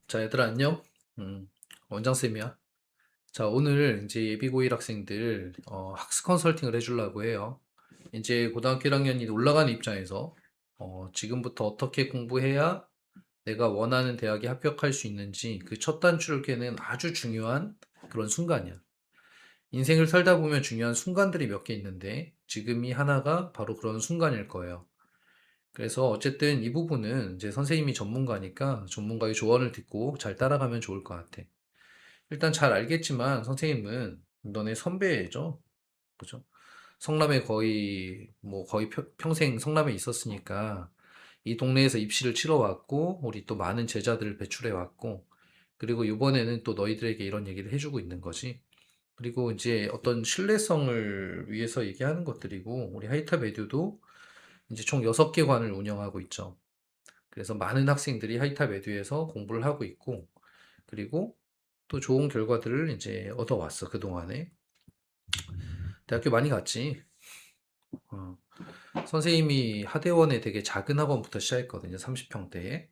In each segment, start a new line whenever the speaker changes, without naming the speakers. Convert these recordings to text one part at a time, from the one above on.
자, 얘들아, 안녕? 원장쌤이야. 자, 오늘 이제 예비고1 학생들 학습 컨설팅을 해주려고 해요. 이제 고등학교 1학년이 올라가는 입장에서 지금부터 어떻게 공부해야 내가 원하는 대학에 합격할 수 있는지 그 첫 단추를 깨는 아주 중요한 그런 순간이야. 인생을 살다 보면 중요한 순간들이 몇 개 있는데 지금이 하나가 바로 그런 순간일 거예요. 그래서 어쨌든 이 부분은 이제 선생님이 전문가니까 전문가의 조언을 듣고 잘 따라가면 좋을 것 같아. 일단 잘 알겠지만 선생님은 너네 선배죠. 그죠? 성남에 거의 평생 성남에 있었으니까 이 동네에서 입시를 치러 왔고 우리 또 많은 제자들을 배출해 왔고 그리고 이번에는 또 너희들에게 이런 얘기를 해주고 있는 거지. 그리고 이제 어떤 신뢰성을 위해서 얘기하는 것들이고 우리 하이탑 에듀도 이제 총 6개 관을 운영하고 있죠. 그래서 많은 학생들이 하이탑 에듀에서 공부를 하고 있고 그리고 또 좋은 결과들을 이제 얻어왔어, 그동안에. 대학교 많이 갔지. 어, 선생님이 하대원에 되게 작은 학원부터 시작했거든요, 30평대에.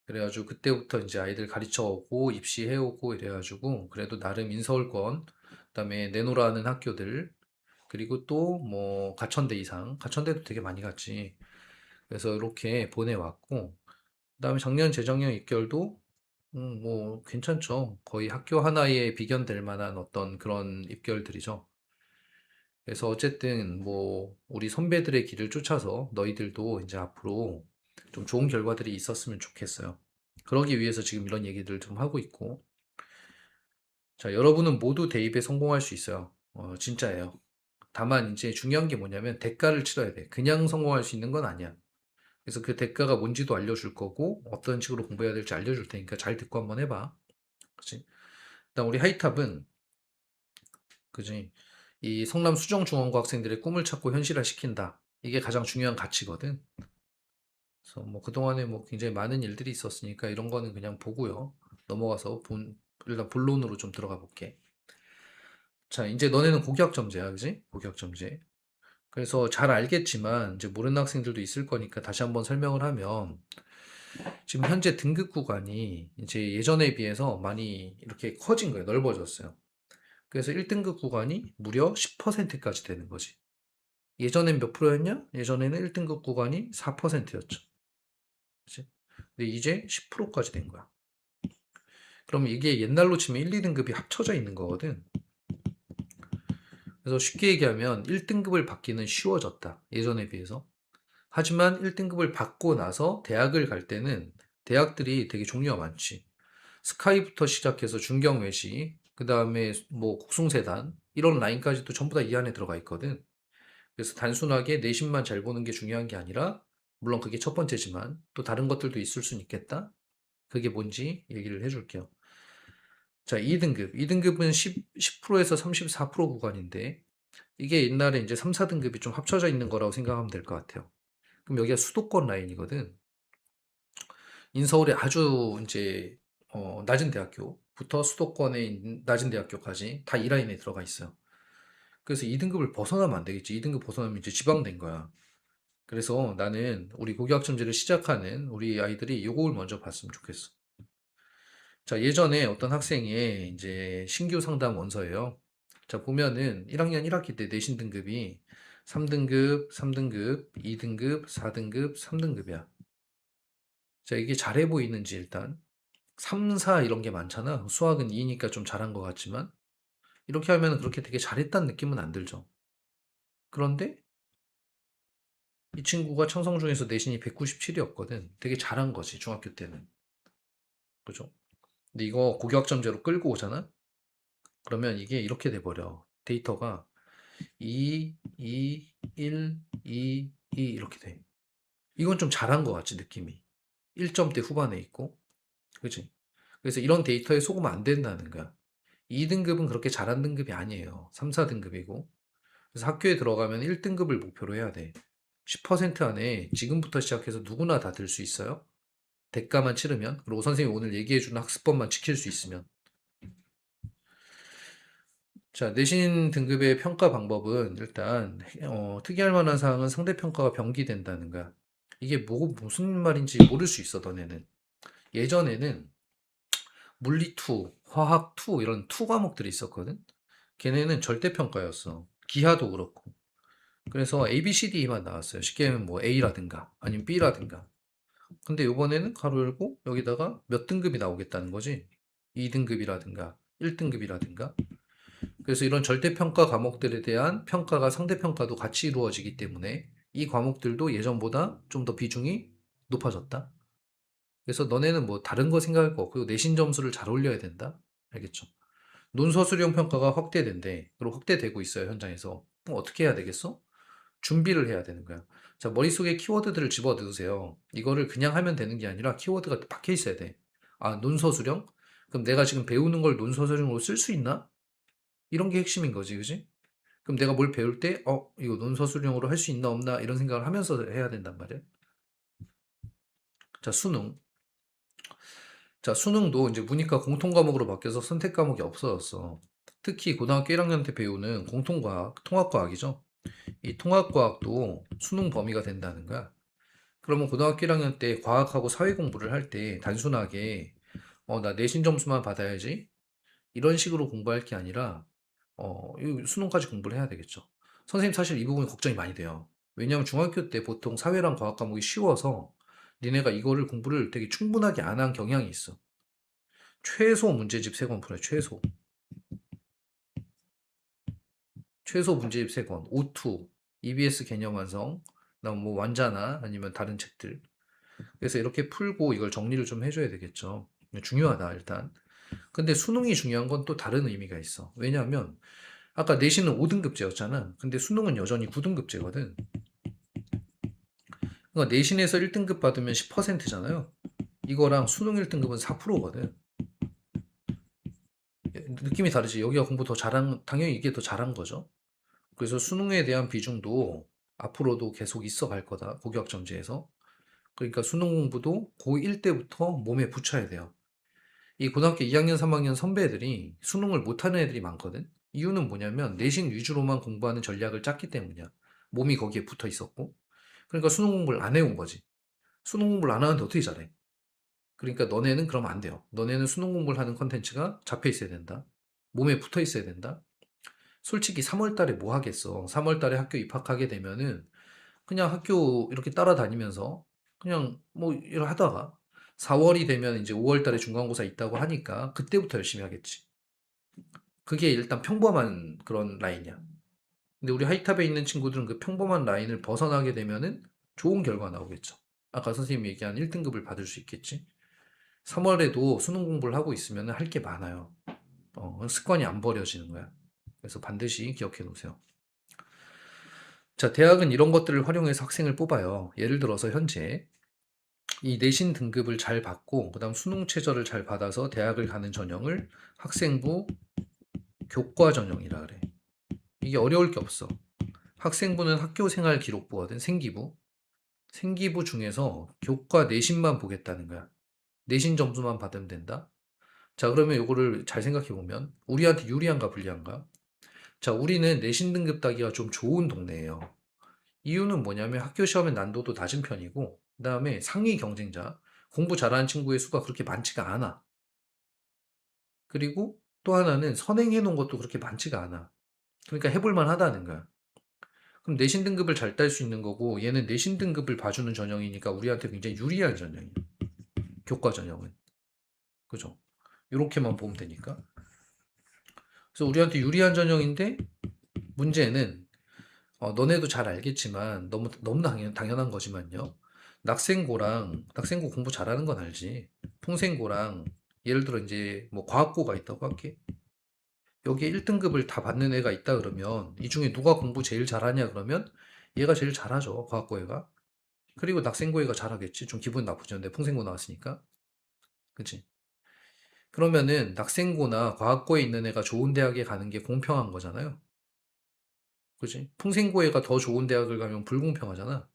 그래가지고 그때부터 이제 아이들 가르쳐 오고 입시해 오고 이래가지고 그래도 나름 인서울권, 그다음에 내노라는 학교들, 그리고 또 뭐 가천대 이상, 가천대도 되게 많이 갔지. 그래서 이렇게 보내왔고, 그다음에 작년 재작년 입결도 뭐 괜찮죠. 거의 학교 하나에 비견될 만한 어떤 그런 입결들이죠. 그래서 어쨌든 뭐 우리 선배들의 길을 쫓아서 너희들도 이제 앞으로 좀 좋은 결과들이 있었으면 좋겠어요. 그러기 위해서 지금 이런 얘기들 좀 하고 있고. 자, 여러분은 모두 대입에 성공할 수 있어요. 진짜예요. 다만 이제 중요한 게 뭐냐면 대가를 치러야 돼. 그냥 성공할 수 있는 건 아니야. 그래서 그 대가가 뭔지도 알려줄 거고 어떤 식으로 공부해야 될지 알려줄 테니까 잘 듣고 한번 해봐. 그치? 일단 우리 하이탑은 그지? 이 성남 수정중앙고 학생들의 꿈을 찾고 현실화시킨다. 이게 가장 중요한 가치거든. 그래서 뭐 그동안에 뭐 굉장히 많은 일들이 있었으니까 이런 거는 그냥 보고요. 넘어가서 일단 본론으로 좀 들어가 볼게. 자, 이제 너네는 고교학점제야, 그지? 고교학점제. 그래서 잘 알겠지만 이제 모르는 학생들도 있을 거니까 다시 한번 설명을 하면 지금 현재 등급 구간이 이제 예전에 비해서 많이 이렇게 커진 거예요. 넓어졌어요. 그래서 1등급 구간이 무려 10%까지 되는 거지. 예전엔 몇 프로였냐? 예전에는 1등급 구간이 4%였죠. 그치? 근데 이제 10%까지 된 거야. 그럼 이게 옛날로 치면 1, 2등급이 합쳐져 있는 거거든. 그래서 쉽게 얘기하면 1등급을 받기는 쉬워졌다. 예전에 비해서. 하지만 1등급을 받고 나서 대학을 갈 때는 대학들이 되게 종류가 많지. 스카이부터 시작해서 중경외시, 그 다음에 뭐 국숭세단, 이런 라인까지도 전부 다 이 안에 들어가 있거든. 그래서 단순하게 내신만 잘 보는 게 중요한 게 아니라, 물론 그게 첫 번째지만, 또 다른 것들도 있을 수는 있겠다. 그게 뭔지 얘기를 해줄게요. 자, 2등급. 2등급은 10%에서 34% 구간인데, 이게 옛날에 이제 3, 4등급이 좀 합쳐져 있는 거라고 생각하면 될 것 같아요. 그럼 여기가 수도권 라인이거든. 인서울의 아주 이제 낮은 대학교부터 수도권의 낮은 대학교까지 다 이 라인에 들어가 있어요. 그래서 2등급을 벗어나면 안 되겠지. 2등급 벗어나면 이제 지방된 거야. 그래서 나는 우리 고교학점제를 시작하는 우리 아이들이 요걸 먼저 봤으면 좋겠어. 자, 예전에 어떤 학생의 이제 신규 상담 원서예요. 자, 보면은 1학년 1학기 때 내신 등급이 3등급, 3등급, 2등급, 4등급, 3등급이야. 자, 이게 잘해 보이는지 일단 3, 4 이런 게 많잖아. 수학은 2니까 좀 잘한 것 같지만 이렇게 하면 그렇게 되게 잘했다는 느낌은 안 들죠. 그런데 이 친구가 청성 중에서 내신이 197이었거든. 되게 잘한 거지, 중학교 때는. 그죠? 근데 이거 고교학점제로 끌고 오잖아? 그러면 이게 이렇게 돼버려. 데이터가 2, 2, 1, 2, 2 이렇게 돼. 이건 좀 잘한 것 같지, 느낌이. 1점대 후반에 있고. 그지? 그래서 이런 데이터에 속으면 안 된다는 거야. 2등급은 그렇게 잘한 등급이 아니에요. 3, 4등급이고. 그래서 학교에 들어가면 1등급을 목표로 해야 돼. 10% 안에 지금부터 시작해서 누구나 다 들 수 있어요. 대가만 치르면, 그리고 선생님이 오늘 얘기해주는 학습법만 지킬 수 있으면. 자, 내신 등급의 평가 방법은 일단 특이할 만한 사항은 상대평가가 병기된다는 거야. 이게 무슨 말인지 모를 수 있어, 너네는. 예전에는 물리 2, 화학 2 이런 2 과목들이 있었거든. 걔네는 절대평가였어. 기하도 그렇고. 그래서 A, B, C, D만 나왔어요. 쉽게 하면 뭐 A라든가 아니면 B라든가. 근데 요번에는 가로 열고 여기다가 몇 등급이 나오겠다는 거지. 2등급이라든가 1등급이라든가. 그래서 이런 절대평가 과목들에 대한 평가가 상대평가도 같이 이루어지기 때문에 이 과목들도 예전보다 좀 더 비중이 높아졌다. 그래서 너네는 뭐 다른 거 생각할 거 없고 내신 점수를 잘 올려야 된다. 알겠죠? 논서 수령 평가가 확대된대. 그리고 확대되고 있어요, 현장에서. 그럼 어떻게 해야 되겠어? 준비를 해야 되는 거야. 자, 머릿속에 키워드들을 집어넣으세요. 이거를 그냥 하면 되는 게 아니라 키워드가 박혀 있어야 돼. 아, 논서 수령? 그럼 내가 지금 배우는 걸 논서 수령으로 쓸 수 있나? 이런 게 핵심인 거지, 그지? 그럼 내가 뭘 배울 때, 이거 논서 수령으로 할 수 있나 없나 이런 생각을 하면서 해야 된단 말이야. 자, 수능. 자, 수능도 이제 문이과 공통 과목으로 바뀌어서 선택 과목이 없어졌어. 특히 고등학교 1학년 때 배우는 공통과학, 통합과학이죠. 이 통합과학도 수능 범위가 된다는 거야. 그러면 고등학교 1학년 때 과학하고 사회 공부를 할 때 단순하게 나 내신 점수만 받아야지 이런 식으로 공부할 게 아니라 이 수능까지 공부를 해야 되겠죠. 선생님 사실 이 부분이 걱정이 많이 돼요. 왜냐하면 중학교 때 보통 사회랑 과학 과목이 쉬워서 니네가 이거를 공부를 되게 충분하게 안 한 경향이 있어. 최소 문제집 3권 풀어요. 최소 문제집 3권. O2, EBS 개념 완성, 그다음 뭐 완자나 아니면 다른 책들. 그래서 이렇게 풀고 이걸 정리를 좀 해줘야 되겠죠. 중요하다 일단. 근데 수능이 중요한 건 또 다른 의미가 있어. 왜냐하면 아까 내신은 5등급제였잖아. 근데 수능은 여전히 9등급제거든. 그러니까 내신에서 1등급 받으면 10%잖아요. 이거랑 수능 1등급은 4%거든. 느낌이 다르지. 여기가 공부 더 잘한, 당연히 이게 더 잘한 거죠. 그래서 수능에 대한 비중도 앞으로도 계속 있어 갈 거다. 고교학점제에서. 그러니까 수능 공부도 고1 때부터 몸에 붙여야 돼요. 이 고등학교 2학년, 3학년 선배들이 수능을 못하는 애들이 많거든. 이유는 뭐냐면 내신 위주로만 공부하는 전략을 짰기 때문이야. 몸이 거기에 붙어 있었고. 그러니까 수능 공부를 안 해온 거지. 수능 공부를 안 하는데 어떻게 잘해? 그러니까 너네는 그러면 안 돼요. 너네는 수능 공부를 하는 컨텐츠가 잡혀 있어야 된다. 몸에 붙어 있어야 된다. 솔직히 3월 달에 뭐 하겠어? 3월 달에 학교 입학하게 되면은 그냥 학교 이렇게 따라다니면서 그냥 뭐 이러 하다가 4월이 되면 이제 5월 달에 중간고사 있다고 하니까 그때부터 열심히 하겠지. 그게 일단 평범한 그런 라인이야. 근데 우리 하이탑에 있는 친구들은 그 평범한 라인을 벗어나게 되면은 좋은 결과 나오겠죠. 아까 선생님이 얘기한 1등급을 받을 수 있겠지. 3월에도 수능 공부를 하고 있으면 할 게 많아요. 습관이 안 버려지는 거야. 그래서 반드시 기억해 놓으세요. 자, 대학은 이런 것들을 활용해서 학생을 뽑아요. 예를 들어서 현재 이 내신 등급을 잘 받고 그다음 수능 최저를 잘 받아서 대학을 가는 전형을 학생부 교과 전형이라 그래. 이게 어려울 게 없어. 학생부는 학교 생활 기록부거든, 생기부. 생기부 중에서 교과 내신만 보겠다는 거야. 내신 점수만 받으면 된다. 자, 그러면 요거를 잘 생각해 보면 우리한테 유리한가 불리한가? 자, 우리는 내신 등급 따기가 좀 좋은 동네예요. 이유는 뭐냐면 학교 시험의 난도도 낮은 편이고, 그 다음에 상위 경쟁자, 공부 잘하는 친구의 수가 그렇게 많지가 않아. 그리고 또 하나는 선행해 놓은 것도 그렇게 많지가 않아. 그러니까 해볼만 하다는 거야. 그럼 내신 등급을 잘 딸 수 있는 거고, 얘는 내신 등급을 봐주는 전형이니까 우리한테 굉장히 유리한 전형이야. 교과 전형은. 그죠? 이렇게만 보면 되니까. 그래서 우리한테 유리한 전형인데, 문제는 너네도 잘 알겠지만 너무 당연한 거지만요. 낙생고 공부 잘하는 건 알지. 풍생고랑 예를 들어 이제 뭐 과학고가 있다고 할게. 여기에 1등급을 다 받는 애가 있다 그러면 이 중에 누가 공부 제일 잘하냐 그러면 얘가 제일 잘하죠. 과학고 애가. 그리고 낙생고 애가 잘하겠지. 좀 기분 나쁘죠. 근데 풍생고 나왔으니까. 그치? 그러면은 낙생고나 과학고에 있는 애가 좋은 대학에 가는 게 공평한 거잖아요. 그치? 풍생고 애가 더 좋은 대학을 가면 불공평하잖아.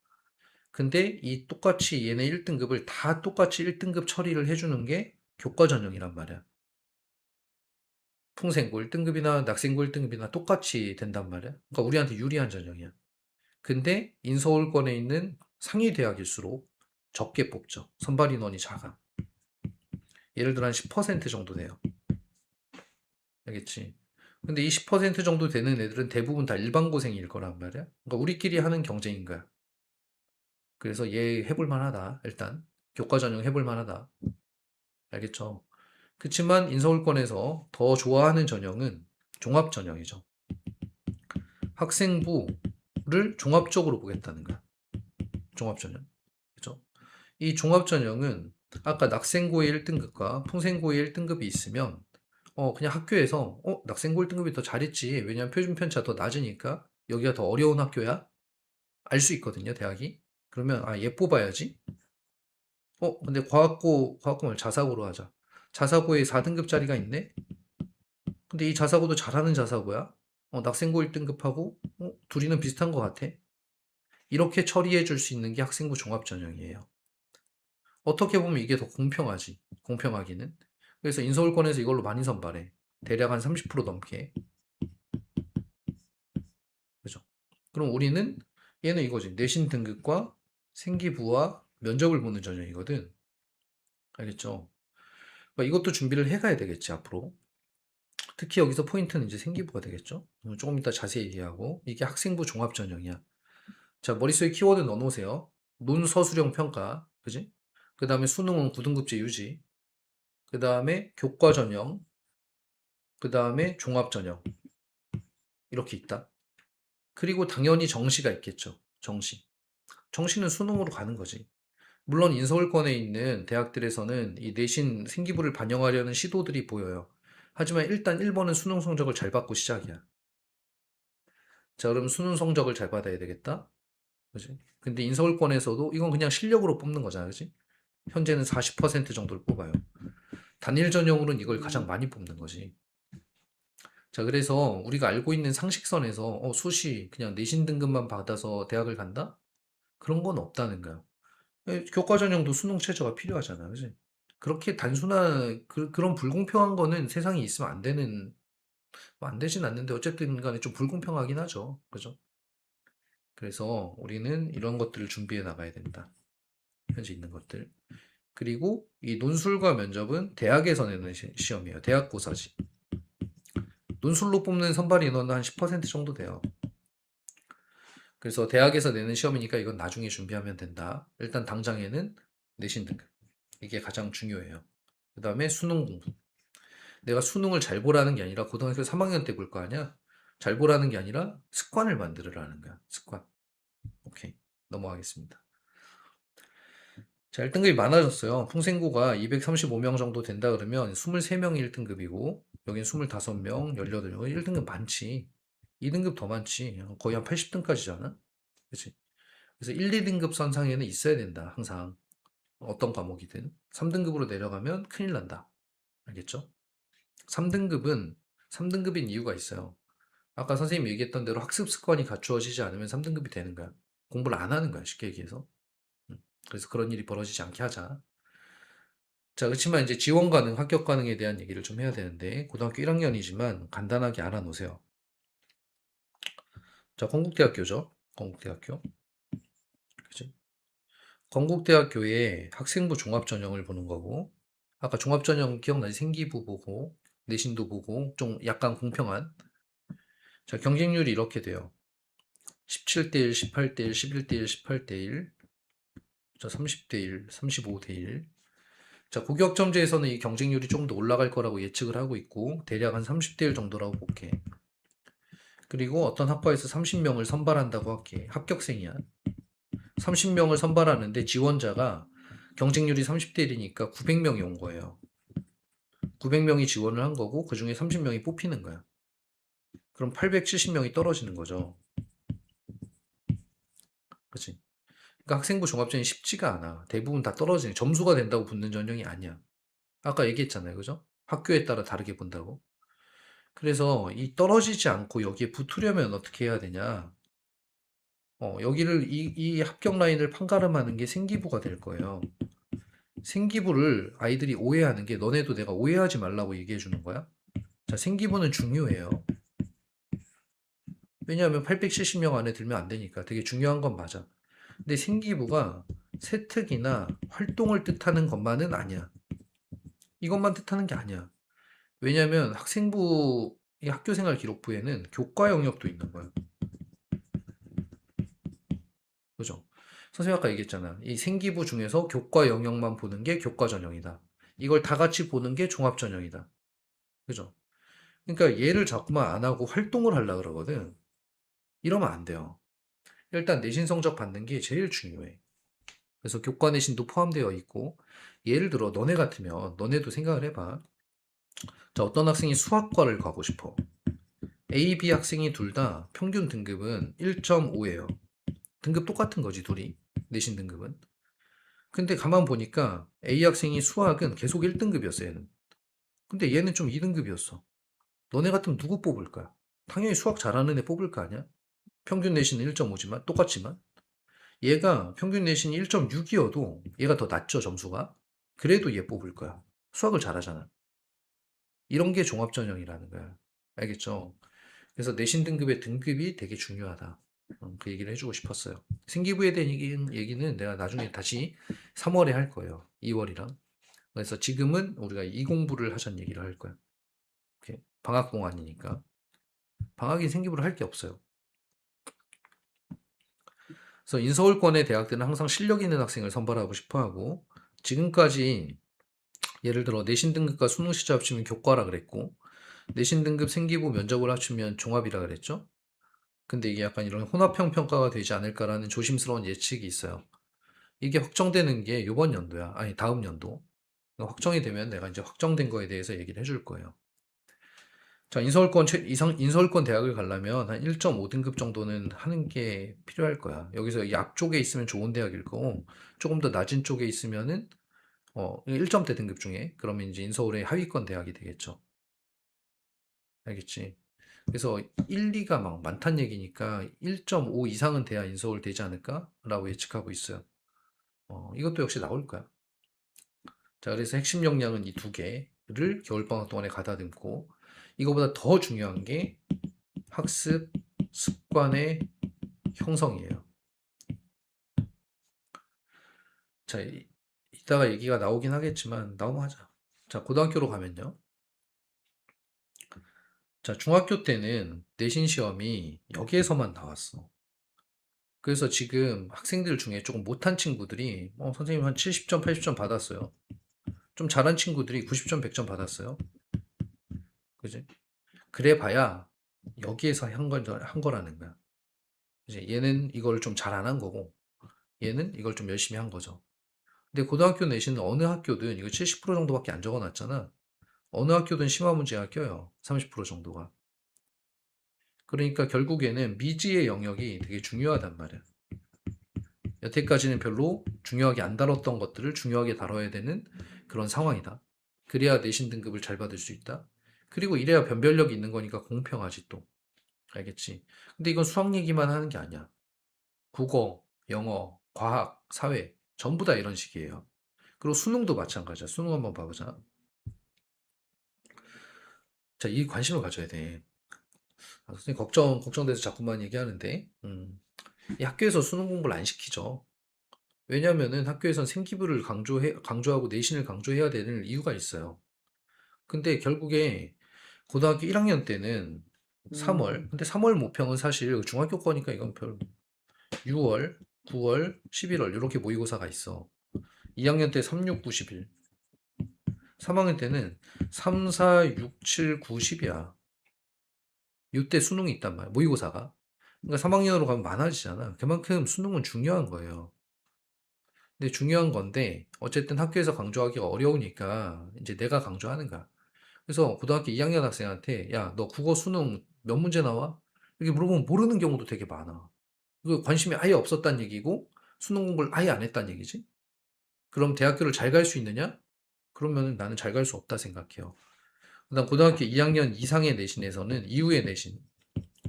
근데 이 똑같이 얘네 1등급을 다 똑같이 1등급 처리를 해주는 게 교과 전형이란 말이야. 풍생고 1등급이나 낙생고 1등급이나 똑같이 된단 말이야. 그러니까 우리한테 유리한 전형이야. 근데 인서울권에 있는 상위 대학일수록 적게 뽑죠. 선발 인원이 작아. 예를 들어 한 10% 정도 돼요. 알겠지? 근데 이 10% 정도 되는 애들은 대부분 다 일반고생일 거란 말이야. 그러니까 우리끼리 하는 경쟁인 거야. 그래서 얘 해볼 만하다. 일단 교과 전형 해볼 만하다. 알겠죠? 그치만 인서울권에서 더 좋아하는 전형은 종합 전형이죠. 학생부를 종합적으로 보겠다는 거야. 종합 전형. 그죠? 이 종합 전형은 아까 낙생고의 1등급과 풍생고의 1등급이 있으면 그냥 학교에서 낙생고 1등급이 더 잘했지. 왜냐면 표준 편차 더 낮으니까 여기가 더 어려운 학교야. 알 수 있거든요, 대학이. 그러면 얘 뽑아야지. 근데 과학고를 자사고로 하자. 자사고에 4등급짜리가 있네? 근데 이 자사고도 잘하는 자사고야. 낙생고 1등급하고, 둘이는 비슷한 것 같아. 이렇게 처리해 줄 수 있는 게 학생부 종합 전형이에요. 어떻게 보면 이게 더 공평하지. 공평하기는. 그래서 인서울권에서 이걸로 많이 선발해. 대략 한 30% 넘게. 그죠? 그럼 우리는 얘는 이거지. 내신 등급과 생기부와 면접을 보는 전형이거든. 알겠죠? 그러니까 이것도 준비를 해가야 되겠지, 앞으로. 특히 여기서 포인트는 이제 생기부가 되겠죠? 조금 이따 자세히 얘기하고. 이게 학생부 종합 전형이야. 자, 머릿속에 키워드 넣어놓으세요. 논서술형 평가. 그지? 그 다음에 수능은 9등급제 유지. 그 다음에 교과 전형. 그 다음에 종합 전형. 이렇게 있다. 그리고 당연히 정시가 있겠죠. 정시. 정시는 수능으로 가는 거지. 물론 인서울권에 있는 대학들에서는 이 내신 생기부를 반영하려는 시도들이 보여요. 하지만 일단 1번은 수능 성적을 잘 받고 시작이야. 자, 그럼 수능 성적을 잘 받아야 되겠다. 그지? 근데 인서울권에서도 이건 그냥 실력으로 뽑는 거잖아. 그지? 현재는 40% 정도를 뽑아요. 단일 전형으로는 이걸 가장 많이 뽑는 거지. 자, 그래서 우리가 알고 있는 상식선에서 수시 그냥 내신 등급만 받아서 대학을 간다? 그런 건 없다는 거야. 교과 전형도 수능 최저가 필요하잖아. 그지? 그렇게 단순한 그런 불공평한 거는 세상에 있으면 안 되는 뭐 안 되진 않는데 어쨌든 간에 좀 불공평하긴 하죠. 그죠? 그래서 우리는 이런 것들을 준비해 나가야 된다. 현재 있는 것들. 그리고 이 논술과 면접은 대학에서 내는 시험이에요. 대학고사지. 논술로 뽑는 선발 인원은 한 10% 정도 돼요. 그래서 대학에서 내는 시험이니까 이건 나중에 준비하면 된다. 일단 당장에는 내신 등급. 이게 가장 중요해요. 그 다음에 수능 공부. 내가 수능을 잘 보라는 게 아니라 고등학교 3학년 때 볼 거 아니야? 잘 보라는 게 아니라 습관을 만들으라는 거야. 습관. 오케이. 넘어가겠습니다. 자, 1등급이 많아졌어요. 풍생고가 235명 정도 된다 그러면 23명이 1등급이고 여긴 25명, 18명. 1등급 많지. 2등급 더 많지. 거의 한 80등까지잖아. 그치? 그래서 1, 2등급 선상에는 있어야 된다. 항상. 어떤 과목이든. 3등급으로 내려가면 큰일 난다. 알겠죠? 3등급인 이유가 있어요. 아까 선생님이 얘기했던 대로 학습 습관이 갖추어지지 않으면 3등급이 되는 거야. 공부를 안 하는 거야. 쉽게 얘기해서. 그래서 그런 일이 벌어지지 않게 하자. 자, 그렇지만 이제 지원 가능, 합격 가능에 대한 얘기를 좀 해야 되는데, 고등학교 1학년이지만 간단하게 알아놓으세요. 자, 건국대학교죠. 건국대학교. 그치? 건국대학교의 학생부 종합전형을 보는 거고, 아까 종합전형 기억나지? 생기부 보고, 내신도 보고, 좀 약간 공평한. 자, 경쟁률이 이렇게 돼요. 17대1, 18대1, 11대1, 18대1, 자, 30대1, 35대1. 자, 고교학점제에서는 이 경쟁률이 좀 더 올라갈 거라고 예측을 하고 있고, 대략 한 30대1 정도라고 볼게. 그리고 어떤 학과에서 30명을 선발한다고 할게. 합격생이야. 30명을 선발하는데 지원자가 경쟁률이 30대1이니까 900명이 온 거예요. 900명이 지원을 한 거고, 그 중에 30명이 뽑히는 거야. 그럼 870명이 떨어지는 거죠. 그치? 그러니까 학생부 종합전형이 쉽지가 않아. 대부분 다 떨어지는, 점수가 된다고 붙는 전형이 아니야. 아까 얘기했잖아요. 그죠? 학교에 따라 다르게 본다고. 그래서 이 떨어지지 않고 여기에 붙으려면 어떻게 해야 되냐? 여기를 이 합격 라인을 판가름하는 게 생기부가 될 거예요. 생기부를 아이들이 오해하는 게 너네도 내가 오해하지 말라고 얘기해 주는 거야. 자, 생기부는 중요해요. 왜냐하면 870명 안에 들면 안 되니까 되게 중요한 건 맞아. 근데 생기부가 세특이나 활동을 뜻하는 것만은 아니야. 이것만 뜻하는 게 아니야. 왜냐하면 학생부 이 학교생활 기록부에는 교과 영역도 있는 거야. 그죠? 선생님 아까 얘기했잖아. 이 생기부 중에서 교과 영역만 보는 게 교과 전형이다. 이걸 다 같이 보는 게 종합 전형이다. 그죠? 그러니까 얘를 자꾸만 안 하고 활동을 하려 그러거든. 이러면 안 돼요. 일단 내신 성적 받는 게 제일 중요해. 그래서 교과 내신도 포함되어 있고, 예를 들어 너네 같으면 너네도 생각을 해봐. 자, 어떤 학생이 수학과를 가고 싶어. A, B 학생이 둘 다 평균 등급은 1.5예요. 등급 똑같은 거지, 둘이. 내신 등급은. 근데 가만 보니까 A 학생이 수학은 계속 1등급이었어, 얘는. 근데 얘는 좀 2등급이었어. 너네 같으면 누구 뽑을 거야? 당연히 수학 잘하는 애 뽑을 거 아니야? 평균 내신은 1.5지만, 똑같지만. 얘가 평균 내신이 1.6이어도 얘가 더 낮죠, 점수가. 그래도 얘 뽑을 거야. 수학을 잘하잖아. 이런 게 종합전형이라는 거야. 알겠죠? 그래서 내신 등급의 등급이 되게 중요하다. 그 얘기를 해주고 싶었어요. 생기부에 대한 얘기는 내가 나중에 다시 3월에 할 거예요. 2월이랑. 그래서 지금은 우리가 이 공부를 하자는 얘기를 할 거야. 이렇게 방학 동안이니까. 방학이 생기부를 할 게 없어요. 그래서 인서울권의 대학들은 항상 실력 있는 학생을 선발하고 싶어 하고, 지금까지 예를 들어 내신 등급과 수능 시작 합치면 교과라 그랬고, 내신 등급 생기부 면접을 합치면 종합이라 그랬죠? 근데 이게 약간 이런 혼합형 평가가 되지 않을까라는 조심스러운 예측이 있어요. 이게 확정되는 게 이번 연도야. 아니, 다음 연도. 확정이 되면 내가 이제 확정된 거에 대해서 얘기를 해줄 거예요. 자, 인서울권 대학을 가려면 한 1.5등급 정도는 하는 게 필요할 거야. 여기서 이 앞쪽에 있으면 좋은 대학일 거고, 조금 더 낮은 쪽에 있으면은, 1점대 등급 중에, 그러면 이제 인서울의 하위권 대학이 되겠죠. 알겠지? 그래서 1, 2가 막 많다는 얘기니까 1.5 이상은 돼야 인서울 되지 않을까라고 예측하고 있어요. 이것도 역시 나올 거야. 자, 그래서 핵심 역량은 이 두 개를 겨울방학 동안에 가다듬고, 이거보다 더 중요한 게 학습 습관의 형성이에요. 자, 이따가 얘기가 나오긴 하겠지만 넘어가자. 자, 고등학교로 가면요. 자, 중학교 때는 내신 시험이 여기에서만 나왔어. 그래서 지금 학생들 중에 조금 못한 친구들이 선생님 한 70점, 80점 받았어요. 좀 잘한 친구들이 90점, 100점 받았어요. 그지? 그래 봐야 여기에서 한 거라는 거야. 이제 얘는 이걸 좀 잘 안 한 거고, 얘는 이걸 좀 열심히 한 거죠. 근데 고등학교 내신은 어느 학교든 이거 70% 정도밖에 안 적어놨잖아. 어느 학교든 심화 문제가 껴요. 30% 정도가. 그러니까 결국에는 미지의 영역이 되게 중요하단 말이야. 여태까지는 별로 중요하게 안 다뤘던 것들을 중요하게 다뤄야 되는 그런 상황이다. 그래야 내신 등급을 잘 받을 수 있다. 그리고 이래야 변별력이 있는 거니까 공평하지 또. 알겠지? 근데 이건 수학 얘기만 하는 게 아니야. 국어, 영어, 과학, 사회 전부 다 이런 식이에요. 그리고 수능도 마찬가지야. 수능 한번 봐보자. 자, 이 관심을 가져야 돼. 선생님 걱정돼서 자꾸만 얘기하는데, 이 학교에서 수능 공부를 안 시키죠. 왜냐면은 학교에선 생기부를 강조하고 내신을 강조해야 되는 이유가 있어요. 근데 결국에 고등학교 1학년 때는 3월, 근데 3월 모평은 사실 중학교 거니까 이건 별 6월, 9월, 11월 이렇게 모의고사가 있어. 2학년 때 3, 6, 9, 11. 3학년 때는 3, 4, 6, 7, 9, 10이야. 이때 수능이 있단 말이야. 모의고사가. 그러니까 3학년으로 가면 많아지잖아. 그만큼 수능은 중요한 거예요. 근데 중요한 건데 어쨌든 학교에서 강조하기가 어려우니까 이제 내가 강조하는 거야. 그래서 고등학교 2학년 학생한테 야, 너 국어 수능 몇 문제 나와? 이렇게 물어보면 모르는 경우도 되게 많아. 그 관심이 아예 없었단 얘기고 수능 공부를 아예 안 했단 얘기지. 그럼 대학교를 잘 갈 수 있느냐? 그러면 나는 잘 갈 수 없다 생각해요. 그다음 고등학교 2학년 이상의 내신에서는 이후의 내신.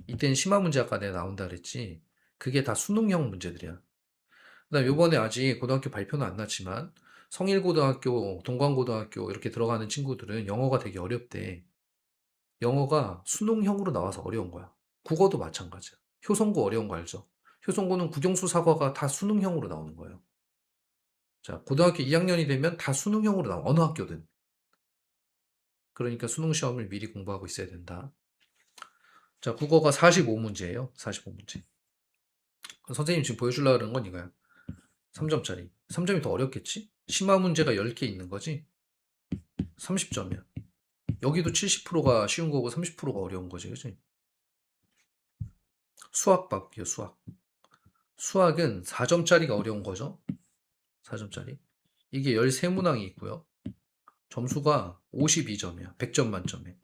이때는 심화 문제학과 내가 나온다 그랬지. 그게 다 수능형 문제들이야. 그다음 요번에 아직 고등학교 발표는 안 났지만 성일고등학교, 동광고등학교 이렇게 들어가는 친구들은 영어가 되게 어렵대. 영어가 수능형으로 나와서 어려운 거야. 국어도 마찬가지야. 효성고 어려운 거 알죠? 효성고는 국영수 사과가 다 수능형으로 나오는 거예요. 자, 고등학교 2학년이 되면 다 수능형으로 나와. 어느 학교든. 그러니까 수능 시험을 미리 공부하고 있어야 된다. 자, 국어가 45문제예요. 45문제. 선생님 지금 보여주려고 그러는 건 이거야. 3점짜리. 3점이 더 어렵겠지? 심화 문제가 10개 있는 거지? 30점이야. 여기도 70%가 쉬운 거고 30%가 어려운 거지, 그치? 수학 볼게요, 수학. 수학은 4점짜리가 어려운 거죠? 4점짜리. 이게 13문항이 있고요. 점수가 52점이야. 100점 만점에.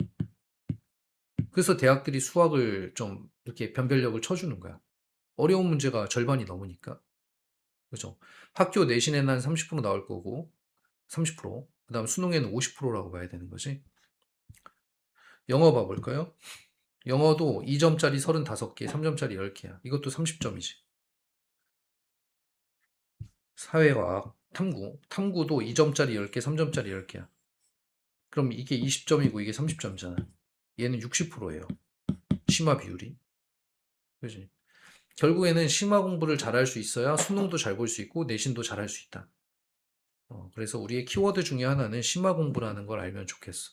그래서 대학들이 수학을 좀 이렇게 변별력을 쳐주는 거야. 어려운 문제가 절반이 넘으니까. 그죠? 학교 내신에는 한 30% 나올 거고, 30%. 그 다음 수능에는 50%라고 봐야 되는 거지. 영어 봐볼까요? 영어도 2점짜리 35개, 3점짜리 10개야. 이것도 30점이지. 사회과학, 탐구. 탐구도 2점짜리 10개, 3점짜리 10개야. 그럼 이게 20점이고 이게 30점이잖아. 얘는 60%예요. 심화 비율이. 그지? 결국에는 심화 공부를 잘할 수 있어야 수능도 잘 볼 수 있고 내신도 잘할 수 있다. 그래서 우리의 키워드 중에 하나는 심화 공부라는 걸 알면 좋겠어.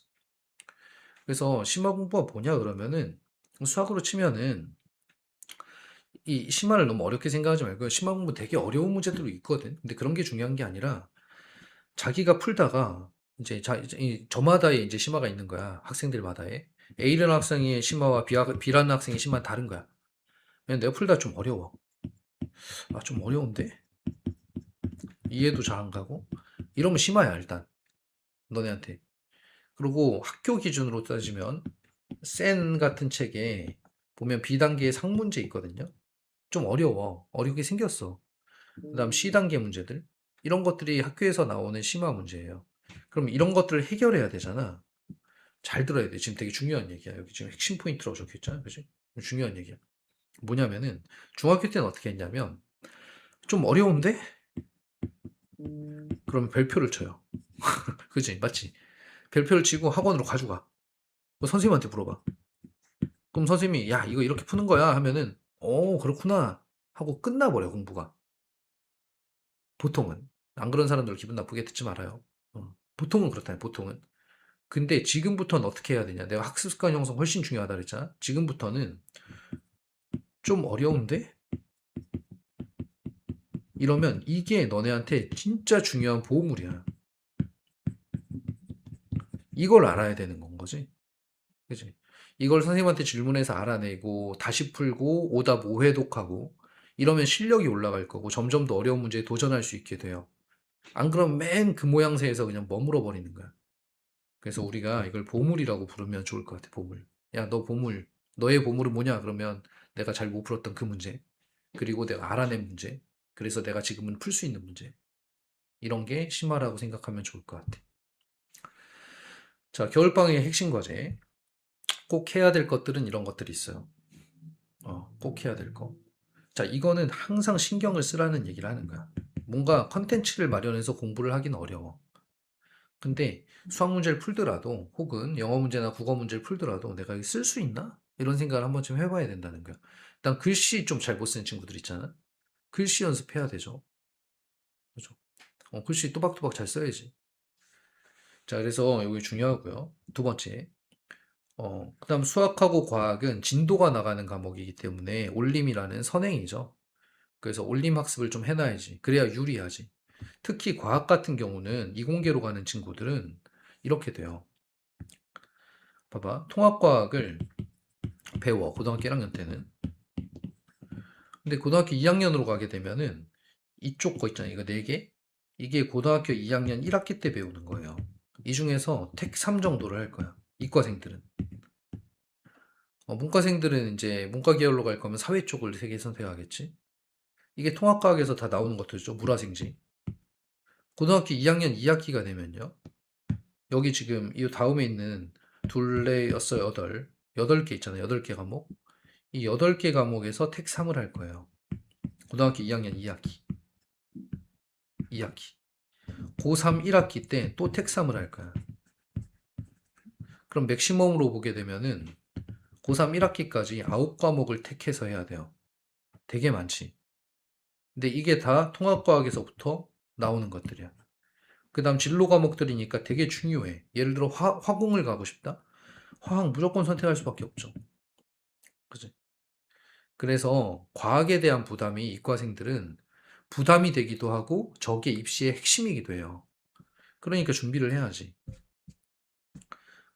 그래서 심화 공부가 뭐냐 그러면은 수학으로 치면은 이 심화를 너무 어렵게 생각하지 말고 심화 공부 되게 어려운 문제들도 있거든. 근데 그런 게 중요한 게 아니라 자기가 풀다가 이제 저마다의 이제 심화가 있는 거야. 학생들마다의. A라는 학생의 심화와 B라는 학생의 심화는 다른 거야. 그냥 내가 풀다 좀 어려워. 아, 좀 어려운데? 이해도 잘 안 가고? 이러면 심화야, 일단. 너네한테. 그리고 학교 기준으로 따지면 센 같은 책에 보면 B단계의 상문제 있거든요. 좀 어려워. 어렵게 생겼어. 그다음 C단계 문제들. 이런 것들이 학교에서 나오는 심화 문제예요. 그럼 이런 것들을 해결해야 되잖아. 잘 들어야 돼. 지금 되게 중요한 얘기야. 여기 지금 핵심 포인트라고 적혀 있잖아. 그지? 중요한 얘기야. 뭐냐면은 중학교 때는 어떻게 했냐면 좀 어려운데? 그러면 별표를 쳐요. 그지? 맞지? 별표를 치고 학원으로 가져가. 뭐 선생님한테 물어봐. 그럼 선생님이 야 이거 이렇게 푸는 거야 하면은 그렇구나 하고 끝나버려 공부가. 보통은. 안 그런 사람들 기분 나쁘게 듣지 말아요. 보통은 그렇다. 보통은. 근데 지금부터는 어떻게 해야 되냐? 내가 학습 습관 형성 훨씬 중요하다 그랬잖아. 지금부터는 좀 어려운데? 이러면 이게 너네한테 진짜 중요한 보호물이야. 이걸 알아야 되는 건 거지. 그지? 이걸 선생님한테 질문해서 알아내고 다시 풀고 오답 5회독하고 이러면 실력이 올라갈 거고 점점 더 어려운 문제에 도전할 수 있게 돼요. 안 그러면 맨 그 모양새에서 그냥 머물러 버리는 거야. 그래서 우리가 이걸 보물이라고 부르면 좋을 것 같아. 보물. 야, 너 보물. 너의 보물은 뭐냐? 그러면 내가 잘 못 풀었던 그 문제. 그리고 내가 알아낸 문제. 그래서 내가 지금은 풀 수 있는 문제. 이런 게 심화라고 생각하면 좋을 것 같아. 자, 겨울방학의 핵심 과제. 꼭 해야 될 것들은 이런 것들이 있어요. 꼭 해야 될 거. 자, 이거는 항상 신경을 쓰라는 얘기를 하는 거야. 뭔가 컨텐츠를 마련해서 공부를 하긴 어려워. 근데 수학 문제를 풀더라도 혹은 영어 문제나 국어 문제를 풀더라도 내가 이거 쓸 수 있나? 이런 생각을 한 번쯤 해봐야 된다는 거야. 일단 글씨 좀 잘 못 쓰는 친구들 있잖아. 글씨 연습해야 되죠. 그죠? 글씨 또박또박 잘 써야지. 자, 그래서 이게 중요하고요. 두 번째. 그다음 수학하고 과학은 진도가 나가는 과목이기 때문에 올림이라는 선행이죠. 그래서 올림 학습을 좀 해놔야지. 그래야 유리하지. 특히 과학 같은 경우는 이공계로 가는 친구들은 이렇게 돼요. 봐봐. 통합과학을 배워. 고등학교 1학년 때는. 근데 고등학교 2학년으로 가게 되면은 이쪽 거 있잖아요. 이거 4개. 이게 고등학교 2학년 1학기 때 배우는 거예요. 이 중에서 택 3 정도를 할 거야. 이과생들은. 문과생들은 이제 문과 계열로 갈 거면 사회 쪽을 3개 선택하겠지. 이게 통합과학에서 다 나오는 것들이죠. 물화생지. 고등학교 2학년 2학기가 되면요. 여기 지금 이 다음에 있는 둘레 여섯 여덟 8개 있잖아요. 8개 과목. 이 8개 과목에서 택 3을 할 거예요. 고등학교 2학년 2학기. 2학기. 고3 1학기 때 또 택 3을 할 거야. 그럼 맥시멈으로 보게 되면은 고3 1학기까지 9과목을 택해서 해야 돼요. 되게 많지. 근데 이게 다 통합과학에서부터 나오는 것들이야. 그 다음 진로 과목들이니까 되게 중요해. 예를 들어 화공을 가고 싶다? 화학 무조건 선택할 수밖에 없죠. 그지? 그래서 과학에 대한 부담이 이과생들은 부담이 되기도 하고 저게 입시의 핵심이기도 해요. 그러니까 준비를 해야지.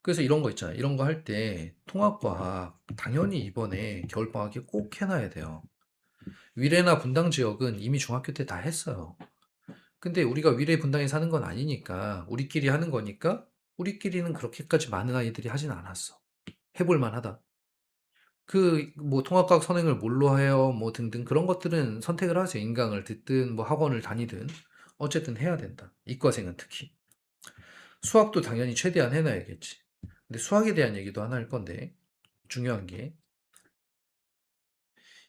그래서 이런 거 있잖아요. 이런 거 할 때 통합과학 당연히 이번에 겨울방학에 꼭 해놔야 돼요. 위례나 분당 지역은 이미 중학교 때 다 했어요. 근데 우리가 위례 분당에 사는 건 아니니까 우리끼리 하는 거니까 우리끼리는 그렇게까지 많은 아이들이 하진 않았어. 해볼 만하다. 그 뭐 통합과학 선행을 뭘로 해요? 뭐 등등 그런 것들은 선택을 하세요. 인강을 듣든 뭐 학원을 다니든 어쨌든 해야 된다. 이과생은 특히. 수학도 당연히 최대한 해놔야겠지. 근데 수학에 대한 얘기도 하나 할 건데 중요한 게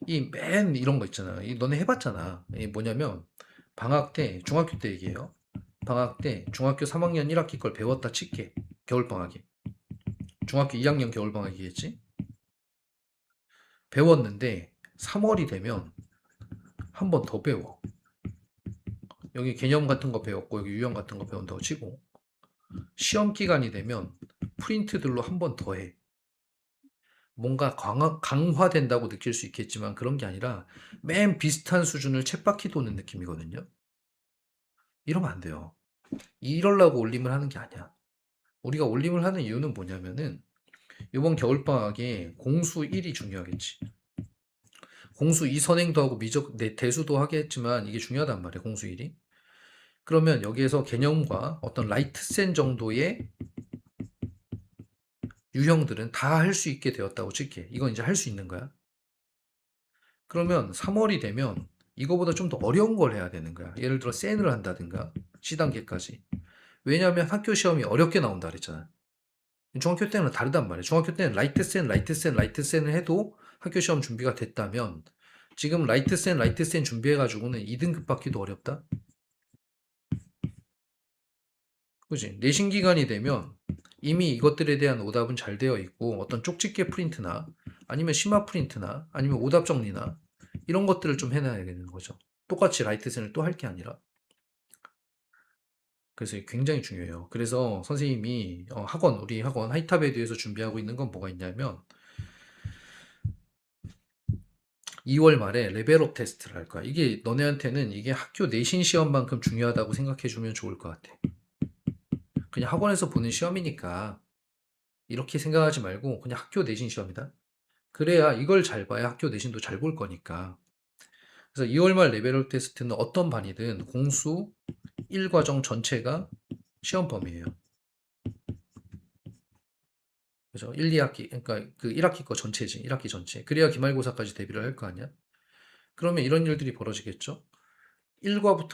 이 맨 이런 거 있잖아. 이 너네 해봤잖아. 이 뭐냐면 방학 때 중학교 때 얘기해요. 방학 때 중학교 3학년 1학기 걸 배웠다 칠게. 겨울방학에. 중학교 2학년 겨울방학이겠지? 배웠는데 3월이 되면 한 번 더 배워. 여기 개념 같은 거 배웠고 여기 유형 같은 거 배운다고 치고 시험 기간이 되면 프린트들로 한 번 더 해. 뭔가 강화된다고 느낄 수 있겠지만 그런 게 아니라 맨 비슷한 수준을 쳇바퀴 도는 느낌이거든요. 이러면 안 돼요. 이러려고 올림을 하는 게 아니야. 우리가 올림을 하는 이유는 뭐냐면은 이번 겨울방학에 공수 1이 중요하겠지. 공수 2 선행도 하고 미적 대수도 하겠지만 이게 중요하단 말이야. 공수 1이. 그러면 여기에서 개념과 어떤 라이트 센 정도의 유형들은 다 할 수 있게 되었다고 칠게. 이건 이제 할 수 있는 거야. 그러면 3월이 되면 이거보다 좀 더 어려운 걸 해야 되는 거야. 예를 들어 센을 한다든가 C단계까지. 왜냐하면 학교 시험이 어렵게 나온다 그랬잖아. 중학교 때는 다르단 말이야. 중학교 때는 라이트 센, 라이트 센, 라이트 센을 해도 학교 시험 준비가 됐다면 지금 라이트 센, 라이트 센 준비해가지고는 2등급 받기도 어렵다? 그지? 내신 기간이 되면 이미 이것들에 대한 오답은 잘 되어 있고 어떤 쪽집게 프린트나 아니면 심화 프린트나 아니면 오답 정리나 이런 것들을 좀 해놔야 되는 거죠. 똑같이 라이트 센을 또 할 게 아니라. 그래서 이게 굉장히 중요해요. 그래서 선생님이 우리 학원 하이탑에 대해서 준비하고 있는 건 뭐가 있냐면 2월 말에 레벨업 테스트를 할 거야. 이게 너네한테는 이게 학교 내신 시험만큼 중요하다고 생각해 주면 좋을 것 같아. 그냥 학원에서 보는 시험이니까 이렇게 생각하지 말고 그냥 학교 내신 시험이다. 그래야 이걸 잘 봐야 학교 내신도 잘 볼 거니까. 그래서 2월 말 레벨업 테스트는 어떤 반이든 공수 1과정 전체가 시험 범위예요. 그죠? 1, 2학기, 그러니까 그 1학기 거 전체지. 1학기 전체. 그래야 기말고사까지 대비를 할 거 아니야? 그러면 이런 일들이 벌어지겠죠? 1과부터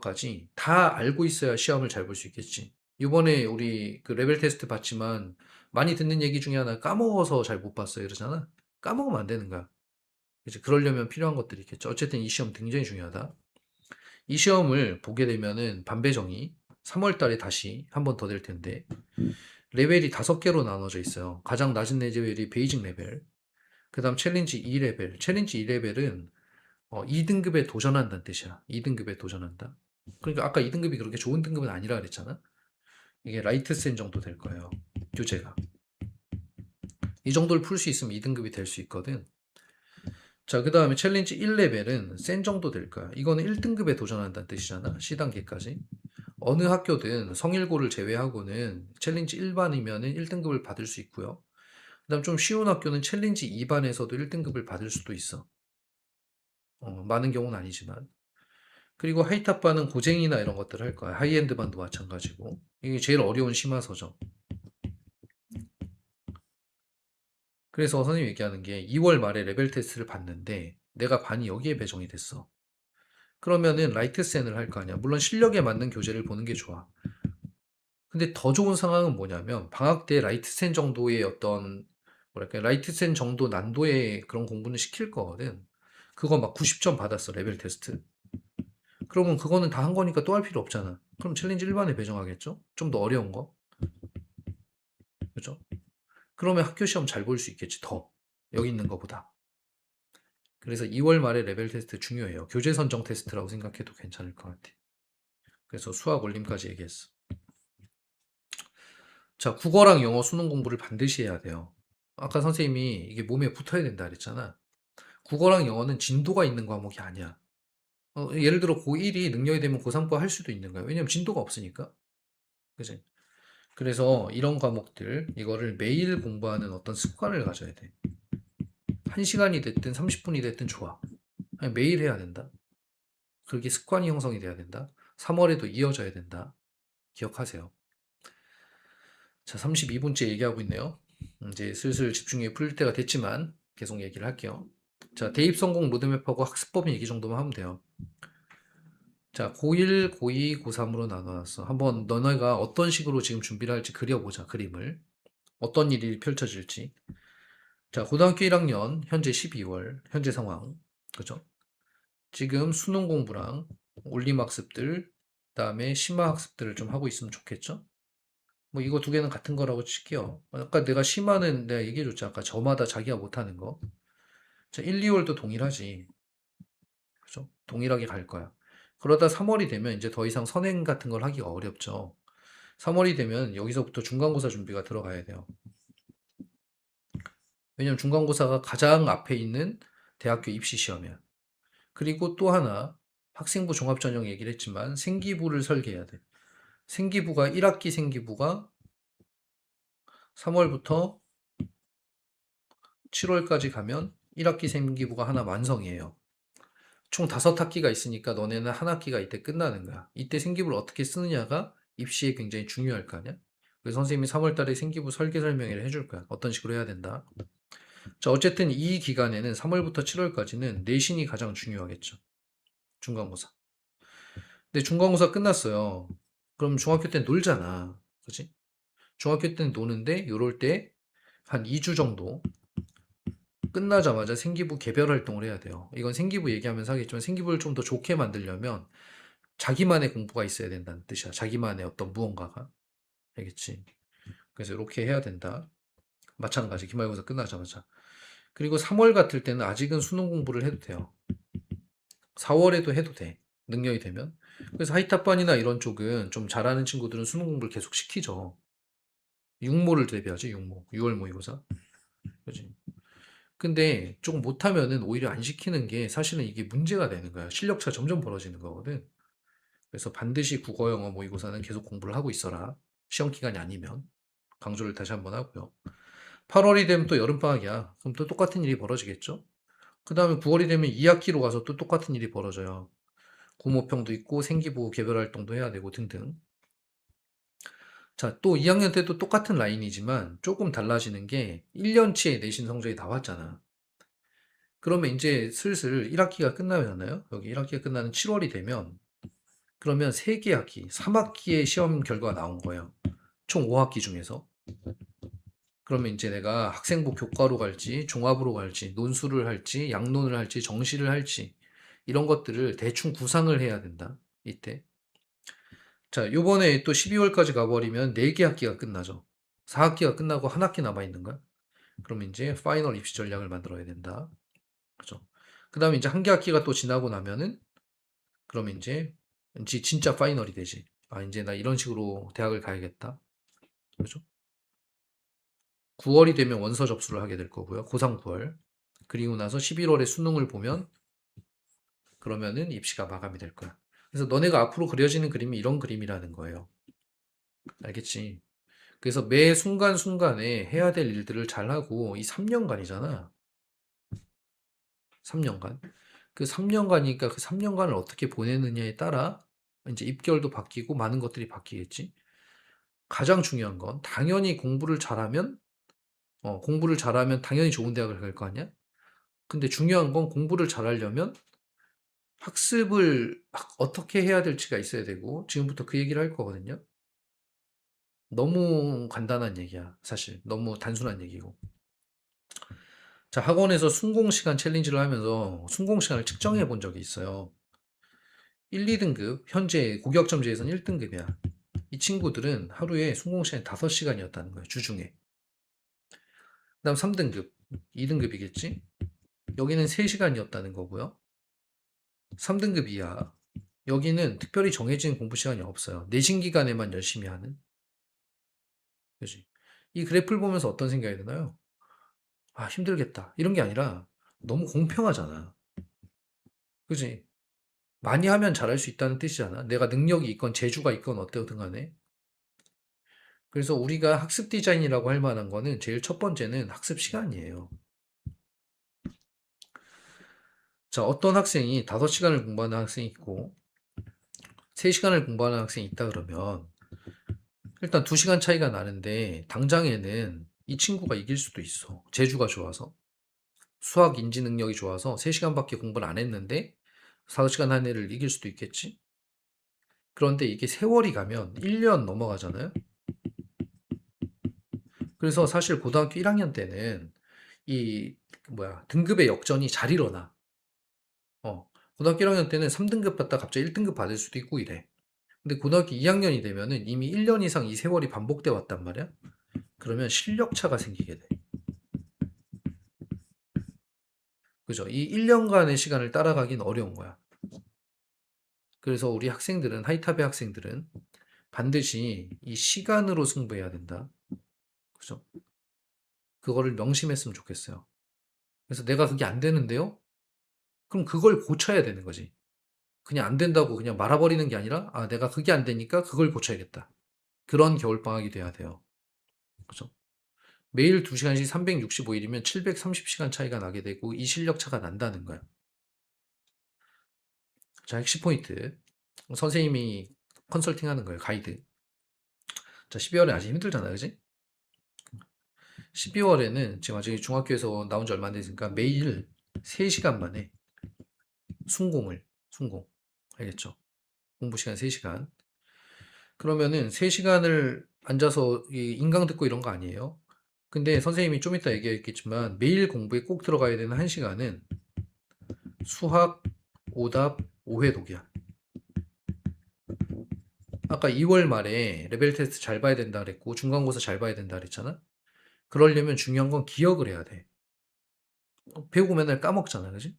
12과까지 다 알고 있어야 시험을 잘 볼 수 있겠지. 이번에 우리 그 레벨 테스트 봤지만 많이 듣는 얘기 중에 하나 까먹어서 잘 못 봤어요. 이러잖아. 까먹으면 안 되는 거야. 이제 그러려면 필요한 것들이 있겠죠. 어쨌든 이 시험 굉장히 중요하다. 이 시험을 보게 되면은 반배정이 3월 달에 다시 한 번 더 될 텐데 레벨이 5개로 나눠져 있어요. 가장 낮은 레벨이 베이직 레벨, 그 다음 챌린지 2레벨. 챌린지 2레벨은 2등급에 도전한다는 뜻이야. 2등급에 도전한다. 그러니까 아까 2등급이 그렇게 좋은 등급은 아니라 그랬잖아. 이게 라이트 센 정도 될 거예요. 교재가. 이 정도를 풀 수 있으면 2등급이 될 수 있거든. 자, 그 다음에 챌린지 1레벨은 센 정도 될 거야. 이거는 1등급에 도전한다는 뜻이잖아. C단계까지. 어느 학교든 성일고를 제외하고는 챌린지 1반이면은 1등급을 받을 수 있고요. 그 다음 좀 쉬운 학교는 챌린지 2반에서도 1등급을 받을 수도 있어. 많은 경우는 아니지만. 그리고 하이탑반은 고쟁이나 이런 것들을 할 거야. 하이엔드반도 마찬가지고. 이게 제일 어려운 심화서죠. 그래서 선생님이 얘기하는 게 2월 말에 레벨 테스트를 봤는데 내가 반이 여기에 배정이 됐어. 그러면은 라이트 센을 할 거 아니야. 물론 실력에 맞는 교재를 보는 게 좋아. 근데 더 좋은 상황은 뭐냐면 방학 때 라이트 센 정도의 어떤 뭐랄까 라이트 센 정도 난도의 그런 공부는 시킬 거거든. 그거 막 90점 받았어 레벨 테스트. 그러면 그거는 다 한 거니까 또 할 필요 없잖아. 그럼 챌린지 1반에 배정하겠죠? 좀 더 어려운 거. 그죠? 그러면 학교 시험 잘 볼 수 있겠지, 더. 여기 있는 거보다. 그래서 2월 말에 레벨 테스트 중요해요. 교재 선정 테스트라고 생각해도 괜찮을 것 같아. 그래서 수학 올림까지 얘기했어. 자, 국어랑 영어 수능 공부를 반드시 해야 돼요. 아까 선생님이 이게 몸에 붙어야 된다 그랬잖아. 국어랑 영어는 진도가 있는 과목이 아니야. 예를 들어 고1이 능력이 되면 고3과 할 수도 있는 거야. 왜냐면 진도가 없으니까. 그지? 그래서 이런 과목들, 이거를 매일 공부하는 어떤 습관을 가져야 돼. 1시간이 됐든 30분이 됐든 좋아. 그냥 매일 해야 된다. 그렇게 습관이 형성이 돼야 된다. 3월에도 이어져야 된다. 기억하세요. 자, 32분째 얘기하고 있네요. 이제 슬슬 집중력이 풀릴 때가 됐지만 계속 얘기를 할게요. 자, 대입 성공 로드맵하고 학습법 얘기 정도만 하면 돼요. 자, 고1, 고2, 고3으로 나눠놨어. 한번 너네가 어떤 식으로 지금 준비를 할지 그려보자, 그림을. 어떤 일이 펼쳐질지. 자, 고등학교 1학년, 현재 12월, 현재 상황. 그죠? 지금 수능 공부랑 올림학습들, 그다음에 심화학습들을 좀 하고 있으면 좋겠죠? 뭐 이거 두 개는 같은 거라고 칠게요. 아까 내가 심화는 내가 얘기해줬지. 아까 저마다 자기가 못하는 거. 자, 1, 2월도 동일하지. 그죠? 동일하게 갈 거야. 그러다 3월이 되면 이제 더 이상 선행 같은 걸 하기가 어렵죠. 3월이 되면 여기서부터 중간고사 준비가 들어가야 돼요. 왜냐면 중간고사가 가장 앞에 있는 대학교 입시 시험이야. 그리고 또 하나, 학생부 종합전형 얘기를 했지만 생기부를 설계해야 돼. 생기부가 1학기 생기부가 3월부터 7월까지 가면 1학기 생기부가 하나 완성이에요. 총 5학기가 있으니까 너네는 한 학기가 이때 끝나는 거야. 이때 생기부를 어떻게 쓰느냐가 입시에 굉장히 중요할 거 아니야? 그래서 선생님이 3월 달에 생기부 설계 설명회를 해줄 거야. 어떤 식으로 해야 된다. 자, 어쨌든 이 기간에는 3월부터 7월까지는 내신이 가장 중요하겠죠. 중간고사. 근데 중간고사 끝났어요. 그럼 중학교 때 놀잖아. 그치? 중학교 때는 노는데, 요럴 때 한 2주 정도 끝나자마자 생기부 개별 활동을 해야 돼요. 이건 생기부 얘기하면서 하겠지만 생기부를 좀 더 좋게 만들려면 자기만의 공부가 있어야 된다는 뜻이야. 자기만의 어떤 무언가가. 알겠지? 그래서 이렇게 해야 된다. 마찬가지 기말고사 끝나자마자. 그리고 3월 같을 때는 아직은 수능 공부를 해도 돼요. 4월에도 해도 돼. 능력이 되면. 그래서 하이탑반이나 이런 쪽은 좀 잘하는 친구들은 수능 공부를 계속 시키죠. 육모를 대비하지, 육모. 6월 모의고사. 그지? 근데 조금 못하면은 오히려 안 시키는 게 사실은 이게 문제가 되는 거야. 실력차 점점 벌어지는 거거든. 그래서 반드시 국어, 영어 모의고사는 계속 공부를 하고 있어라. 시험 기간이 아니면. 강조를 다시 한번 하고요. 8월이 되면 또 여름방학이야. 그럼 또 똑같은 일이 벌어지겠죠? 그 다음에 9월이 되면 2학기로 가서 또 똑같은 일이 벌어져요. 구모평도 있고 생기부 개별 활동도 해야 되고 등등. 자, 또 2학년 때도 똑같은 라인이지만 조금 달라지는 게 1년치의 내신 성적이 나왔잖아. 그러면 이제 슬슬 1학기가 끝나잖아요. 여기 1학기가 끝나는 7월이 되면 그러면 3개 학기, 3학기의 시험 결과가 나온 거예요. 총 5학기 중에서. 그러면 이제 내가 학생부 교과로 갈지, 종합으로 갈지, 논술을 할지, 양론을 할지, 정시를 할지 이런 것들을 대충 구상을 해야 된다. 이때. 자, 요번에 또 12월까지 가버리면 4개 학기가 끝나죠. 4학기가 끝나고 한 학기 남아있는 거야. 그럼 이제 파이널 입시 전략을 만들어야 된다. 그죠? 그 다음에 이제 한 개 학기가 또 지나고 나면은 그럼 이제 진짜 파이널이 되지. 아, 이제 나 이런 식으로 대학을 가야겠다. 그죠? 9월이 되면 원서 접수를 하게 될 거고요. 고3 9월. 그리고 나서 11월에 수능을 보면 그러면은 입시가 마감이 될 거야. 그래서 너네가 앞으로 그려지는 그림이 이런 그림이라는 거예요. 알겠지? 그래서 매 순간순간에 해야 될 일들을 잘하고 이 3년간이잖아. 3년간. 그 3년간이니까 그 3년간을 어떻게 보내느냐에 따라 이제 입결도 바뀌고 많은 것들이 바뀌겠지. 가장 중요한 건 당연히 공부를 잘하면 당연히 좋은 대학을 갈 거 아니야? 근데 중요한 건 공부를 잘하려면 학습을 어떻게 해야 될지가 있어야 되고 지금부터 그 얘기를 할 거거든요. 너무 간단한 얘기야, 사실. 너무 단순한 얘기고. 자, 학원에서 순공 시간 챌린지를 하면서 순공 시간을 측정해 본 적이 있어요. 1, 2등급, 현재 고교학점제에서는 1등급이야. 이 친구들은 하루에 순공 시간이 5시간이었다는 거예요, 주중에. 그다음 3등급, 2등급이겠지? 여기는 3시간이었다는 거고요. 3등급 이하, 여기는 특별히 정해진 공부 시간이 없어요. 내신 기간에만 열심히 하는. 그지? 이 그래프를 보면서 어떤 생각이 드나요? 아, 힘들겠다. 이런 게 아니라 너무 공평하잖아. 그지? 많이 하면 잘할 수 있다는 뜻이잖아. 내가 능력이 있건 재주가 있건 어때든 간에. 그래서 우리가 학습 디자인이라고 할 만한 거는 제일 첫 번째는 학습 시간이에요. 자, 어떤 학생이 5시간을 공부하는 학생이 있고 3시간을 공부하는 학생이 있다 그러면 일단 2시간 차이가 나는데 당장에는 이 친구가 이길 수도 있어. 재주가 좋아서. 수학 인지 능력이 좋아서 3시간밖에 공부를 안 했는데 5시간 한 애를 이길 수도 있겠지? 그런데 이게 세월이 가면 1년 넘어가잖아요? 그래서 사실 고등학교 1학년 때는 이, 등급의 역전이 잘 일어나. 고등학교 1학년 때는 3등급 받다 갑자기 1등급 받을 수도 있고 이래. 근데 고등학교 2학년이 되면은 이미 1년 이상 이 세월이 반복돼 왔단 말이야? 그러면 실력 차가 생기게 돼. 그죠? 이 1년간의 시간을 따라가긴 어려운 거야. 그래서 우리 학생들은, 하이탑의 학생들은 반드시 이 시간으로 승부해야 된다. 그죠? 그거를 명심했으면 좋겠어요. 그래서 내가 그게 안 되는데요? 그럼 그걸 고쳐야 되는 거지. 그냥 안 된다고 그냥 말아버리는 게 아니라, 아, 내가 그게 안 되니까 그걸 고쳐야겠다. 그런 겨울방학이 돼야 돼요. 그죠? 매일 2시간씩 365일이면 730시간 차이가 나게 되고, 이 실력 차가 난다는 거야. 자, 핵심 포인트. 선생님이 컨설팅 하는 거예요, 가이드. 자, 12월에 아직 힘들잖아요, 그지? 12월에는 지금 아직 중학교에서 나온 지 얼마 안 됐으니까 매일 3시간 만에 순공. 알겠죠? 공부 시간 3시간. 그러면은 3시간을 앉아서 이 인강 듣고 이런 거 아니에요? 근데 선생님이 좀 이따 얘기했겠지만 매일 공부에 꼭 들어가야 되는 1시간은 수학, 오답, 오회독이야. 아까 2월 말에 레벨 테스트 잘 봐야 된다 그랬고 중간고사 잘 봐야 된다 그랬잖아? 그러려면 중요한 건 기억을 해야 돼. 배우고 맨날 까먹잖아, 그지?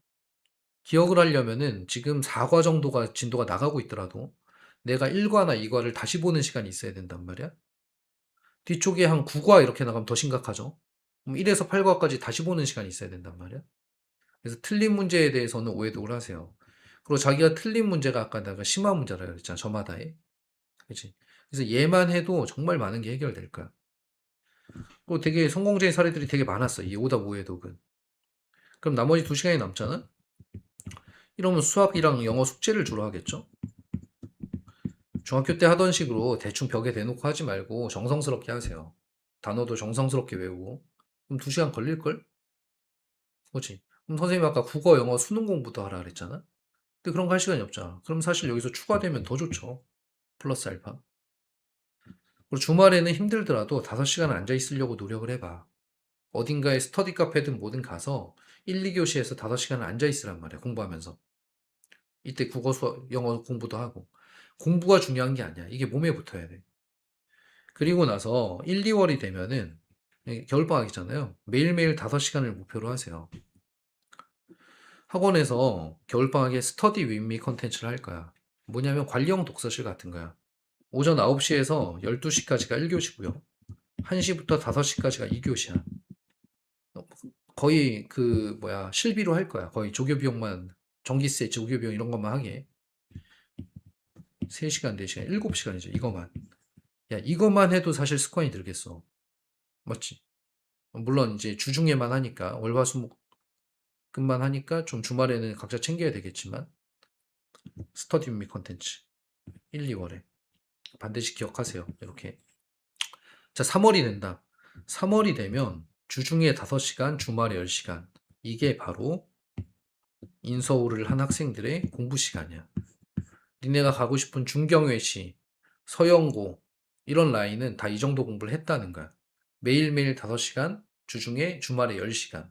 기억을 하려면은 지금 4과 정도가 진도가 나가고 있더라도 내가 1과나 2과를 다시 보는 시간이 있어야 된단 말이야. 뒤쪽에 한 9과 이렇게 나가면 더 심각하죠. 그럼 1에서 8과까지 다시 보는 시간이 있어야 된단 말이야. 그래서 틀린 문제에 대해서는 오해독을 하세요. 그리고 자기가 틀린 문제가 아까 내가 심화 문제라 그랬잖아, 저마다에. 그치? 그래서 얘만 해도 정말 많은 게 해결될 거야. 그리고 되게 성공적인 사례들이 되게 많았어, 이 오답 오해독은. 그럼 나머지 2시간이 남잖아? 이러면 수학이랑 영어 숙제를 주로 하겠죠? 중학교 때 하던 식으로 대충 벽에 대놓고 하지 말고 정성스럽게 하세요. 단어도 정성스럽게 외우고. 그럼 2시간 걸릴걸? 그렇지? 그럼 선생님 아까 국어, 영어, 수능 공부도 하라 그랬잖아? 근데 그런 거 할 시간이 없잖아. 그럼 사실 여기서 추가되면 더 좋죠. 플러스 알파. 그리고 주말에는 힘들더라도 5시간 앉아 있으려고 노력을 해봐. 어딘가에 스터디 카페든 뭐든 가서 1, 2교시에서 5시간 앉아 있으란 말이야. 공부하면서. 이때 국어, 수학, 영어 공부도 하고. 공부가 중요한 게 아니야. 이게 몸에 붙어야 돼. 그리고 나서 1, 2월이 되면은 겨울방학이잖아요. 매일매일 5시간을 목표로 하세요. 학원에서 겨울방학에 스터디 윈미 컨텐츠를 할 거야. 뭐냐면 관리형 독서실 같은 거야. 오전 9시에서 12시까지가 1교시고요. 1시부터 5시까지가 2교시야. 거의 실비로 할 거야. 거의 조교 비용만, 전기세, 조교 비용 이런 것만 하게. 3시간, 4시간, 7시간이죠. 이거만. 야, 이것만 해도 사실 습관이 들겠어. 맞지? 물론 이제 주중에만 하니까, 월화수목금만 하니까 좀 주말에는 각자 챙겨야 되겠지만, 스터디 미 컨텐츠. 1, 2월에. 반드시 기억하세요. 이렇게. 자, 3월이 된다. 3월이 되면 주중에 5시간, 주말에 10시간. 이게 바로 인서울을 한 학생들의 공부 시간이야. 니네가 가고 싶은 중경외시, 서영고 이런 라인은 다 이 정도 공부를 했다는 거야. 매일매일 5시간, 주중에 주말에 10시간.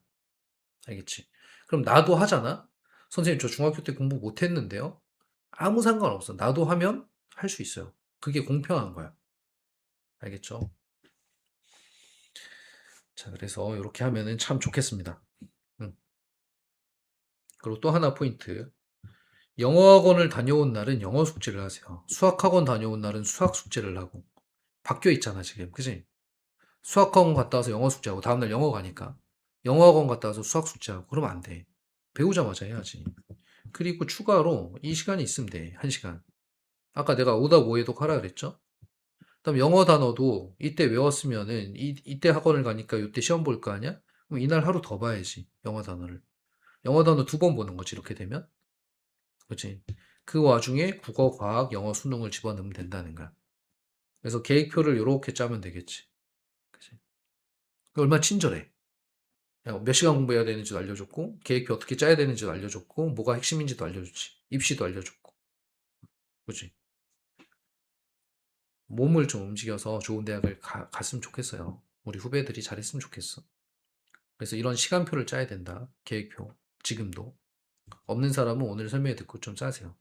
알겠지? 그럼 나도 하잖아? 선생님, 저 중학교 때 공부 못 했는데요? 아무 상관없어. 나도 하면 할 수 있어요. 그게 공평한 거야. 알겠죠? 자, 그래서 이렇게 하면은 참 좋겠습니다. 음. 그리고 또 하나 포인트. 영어학원을 다녀온 날은 영어 숙제를 하세요. 수학학원 다녀온 날은 수학 숙제를 하고. 바뀌어 있잖아, 지금. 그지? 수학학원 갔다 와서 영어 숙제하고, 다음날 영어 가니까. 영어학원 갔다 와서 수학 숙제하고. 그러면 안 돼. 배우자마자 해야지. 그리고 추가로 이 시간이 있으면 돼. 1시간. 아까 내가 오답 오해독 하라 그랬죠? 그다음 영어 단어도 이때 외웠으면은 이때 학원을 가니까 이때 시험 볼 거 아니야? 그럼 이날 하루 더 봐야지. 영어 단어를. 영어 단어 2번 보는 거지, 이렇게 되면. 그치? 그 와중에 국어, 과학, 영어, 수능을 집어넣으면 된다는 거야. 그래서 계획표를 이렇게 짜면 되겠지. 그치? 얼마나 친절해. 몇 시간 공부해야 되는지도 알려줬고, 계획표 어떻게 짜야 되는지도 알려줬고, 뭐가 핵심인지도 알려줬지. 입시도 알려줬고. 그치? 몸을 좀 움직여서 좋은 대학을 갔으면 좋겠어요. 우리 후배들이 잘했으면 좋겠어. 그래서 이런 시간표를 짜야 된다. 계획표. 지금도. 없는 사람은 오늘 설명회 듣고 좀 짜세요.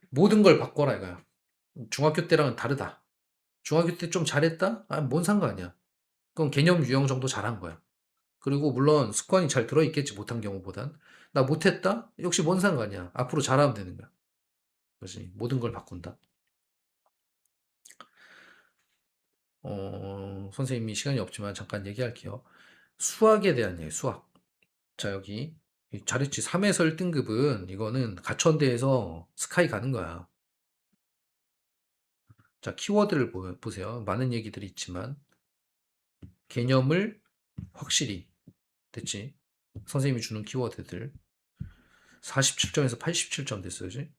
모든 걸 바꿔라 이거야. 중학교 때랑은 다르다. 중학교 때 좀 잘했다? 아, 뭔 상관이야. 그건 개념 유형 정도 잘한 거야. 그리고 물론 습관이 잘 들어있겠지, 못한 경우보단. 나 못했다? 역시 뭔 상관이야. 앞으로 잘하면 되는 거야. 그렇지. 모든 걸 바꾼다. 선생님이 시간이 없지만 잠깐 얘기할게요. 수학에 대한 얘기, 수학. 자, 여기. 잘했지. 3에서 1등급은 이거는 가천대에서 스카이 가는 거야. 자, 키워드를 보세요. 많은 얘기들이 있지만 개념을 확실히. 됐지? 선생님이 주는 키워드들. 47점에서 87점 됐어요. 그지?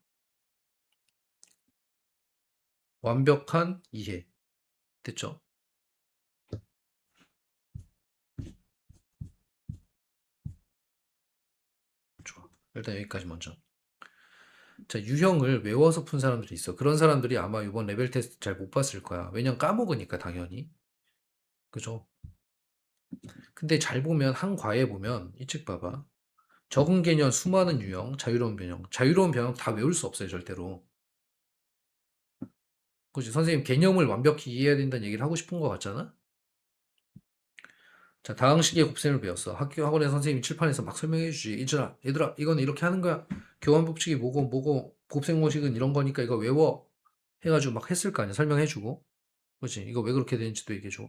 완벽한 이해. 됐죠? 좋아. 일단 여기까지 먼저. 자, 유형을 외워서 푼 사람들이 있어. 그런 사람들이 아마 이번 레벨 테스트 잘 못 봤을 거야. 왜냐면 까먹으니까 당연히. 그죠? 근데 잘 보면 한 과에 보면 이 책 봐봐. 적은 개념, 수많은 유형, 자유로운 변형. 자유로운 변형 다 외울 수 없어요, 절대로. 그지? 선생님 개념을 완벽히 이해해야 된다는 얘기를 하고 싶은 것 같잖아? 자, 다항식의 곱셈을 배웠어. 학원에 선생님이 칠판에서 막 설명해 주지. 얘들아, 이건 이렇게 하는 거야. 교환 법칙이 뭐고, 곱셈 공식은 이런 거니까 이거 외워. 해가지고 막 했을 거 아니야. 설명해 주고. 그지? 이거 왜 그렇게 되는지도 얘기해 줘.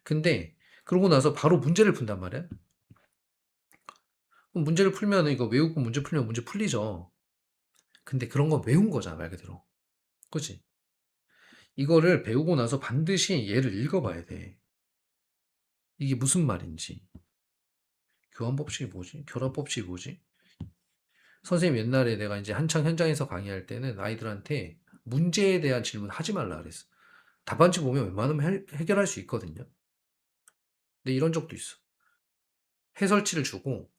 근데, 그러고 나서 바로 문제를 푼단 말이야. 그럼 문제를 풀면 이거 외우고 문제 풀면 문제 풀리죠. 근데 그런 건 외운 거잖아, 말 그대로. 그지? 이거를 배우고 나서 반드시 얘를 읽어봐야 돼. 이게 무슨 말인지. 교환 법칙이 뭐지? 결합 법칙이 뭐지? 선생님 옛날에 내가 이제 한창 현장에서 강의할 때는 아이들한테 문제에 대한 질문 하지 말라 그랬어. 답안지 보면 웬만하면 해결할 수 있거든요. 근데 이런 적도 있어. 해설지를 주고,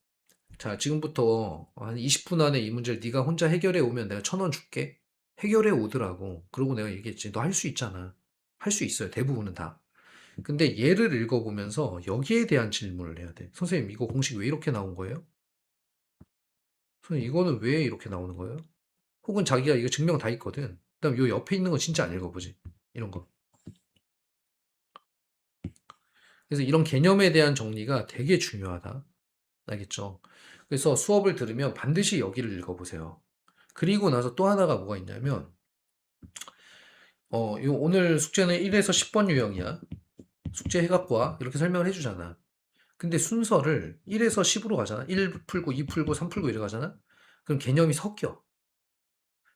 자, 지금부터 한 20분 안에 이 문제를 네가 혼자 해결해 오면 내가 1,000원 줄게. 해결해 오더라고. 그러고 내가 얘기했지. 너 할 수 있잖아. 할 수 있어요. 대부분은 다. 근데 얘를 읽어보면서 여기에 대한 질문을 해야 돼. 선생님, 이거 공식 왜 이렇게 나온 거예요? 선생님, 이거는 왜 이렇게 나오는 거예요? 혹은 자기가 이거 증명 다 있거든. 그다음 요 옆에 있는 거 진짜 안 읽어보지. 이런 거. 그래서 이런 개념에 대한 정리가 되게 중요하다. 알겠죠? 그래서 수업을 들으면 반드시 여기를 읽어보세요. 그리고 나서 또 하나가 뭐가 있냐면, 요 오늘 숙제는 1에서 10번 유형이야. 숙제 해갖고 와. 이렇게 설명을 해주잖아. 근데 순서를 1에서 10으로 가잖아. 1 풀고, 2 풀고, 3 풀고 이래 가잖아. 그럼 개념이 섞여.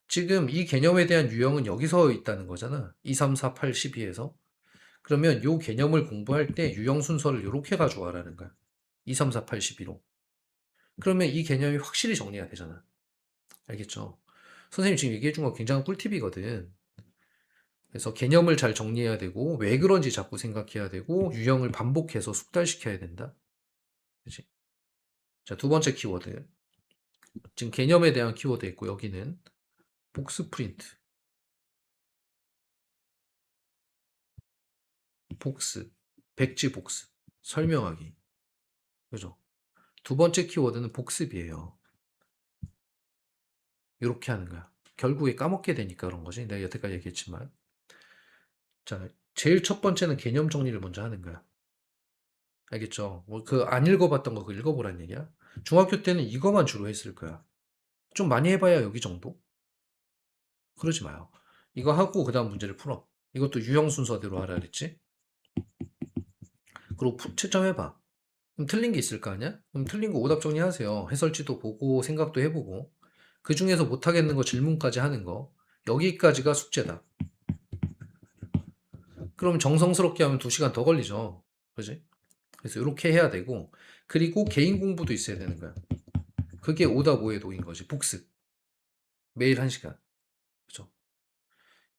지금 이 개념에 대한 유형은 여기서 있다는 거잖아. 2, 3, 4, 8, 12에서. 그러면 요 개념을 공부할 때 유형 순서를 요렇게 가져와라는 거야. 2, 3, 4, 8, 12로. 그러면 이 개념이 확실히 정리가 되잖아. 알겠죠? 선생님 지금 얘기해 준 거 굉장한 꿀팁이거든. 그래서 개념을 잘 정리해야 되고, 왜 그런지 자꾸 생각해야 되고, 유형을 반복해서 숙달시켜야 된다. 그치? 자, 두 번째 키워드. 지금 개념에 대한 키워드 있고, 여기는 복스 프린트. 복스. 백지 복스. 설명하기. 그죠? 두 번째 키워드는 복습이에요. 이렇게 하는 거야. 결국에 까먹게 되니까 그런 거지. 내가 여태까지 얘기했지만. 자, 제일 첫 번째는 개념 정리를 먼저 하는 거야. 알겠죠? 뭐 그 안 읽어봤던 거 그거 읽어보란 얘기야. 중학교 때는 이거만 주로 했을 거야. 좀 많이 해봐야 여기 정도? 그러지 마요. 이거 하고 그 다음 문제를 풀어. 이것도 유형 순서대로 하라 그랬지? 그리고 채점해봐. 그럼 틀린 게 있을 거 아니야? 그럼 틀린 거 오답 정리하세요. 해설지도 보고 생각도 해보고 그 중에서 못하겠는 거 질문까지 하는 거 여기까지가 숙제다. 그럼 정성스럽게 하면 2시간 더 걸리죠. 그지? 그래서 이렇게 해야 되고 그리고 개인 공부도 있어야 되는 거야. 그게 오답 5의 도인 거지. 복습. 매일 1시간. 그죠?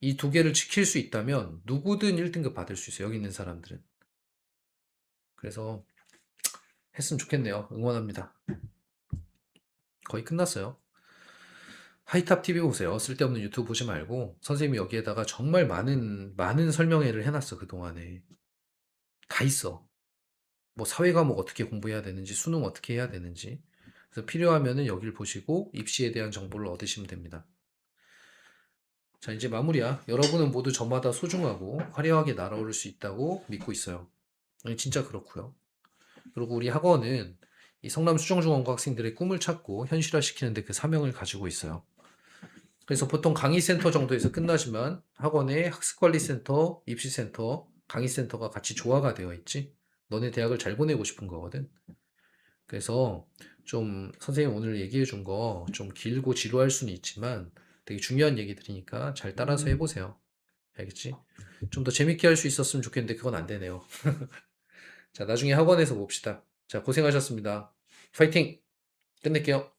이 2개를 지킬 수 있다면 누구든 1등급 받을 수 있어요. 여기 있는 사람들은. 그래서 했으면 좋겠네요. 응원합니다. 거의 끝났어요. 하이탑 TV 보세요. 쓸데없는 유튜브 보지 말고 선생님이 여기에다가 정말 많은 설명회를 해놨어. 그동안에. 다 있어. 뭐 사회 과목 어떻게 공부해야 되는지, 수능 어떻게 해야 되는지. 그래서 필요하면은 여길 보시고 입시에 대한 정보를 얻으시면 됩니다. 자, 이제 마무리야. 여러분은 모두 저마다 소중하고 화려하게 날아오를 수 있다고 믿고 있어요. 아니, 진짜 그렇고요. 그리고 우리 학원은 이 성남 수정중앙고 학생들의 꿈을 찾고 현실화시키는데 그 사명을 가지고 있어요. 그래서 보통 강의센터 정도에서 끝나지만 학원에 학습관리센터, 입시센터, 강의센터가 같이 조화가 되어 있지. 너네 대학을 잘 보내고 싶은 거거든. 그래서 좀 선생님 오늘 얘기해 준 거 좀 길고 지루할 수는 있지만 되게 중요한 얘기들이니까 잘 따라서 해보세요. 알겠지? 좀 더 재밌게 할 수 있었으면 좋겠는데 그건 안 되네요. 자, 나중에 학원에서 봅시다. 자, 고생하셨습니다. 파이팅! 끝낼게요.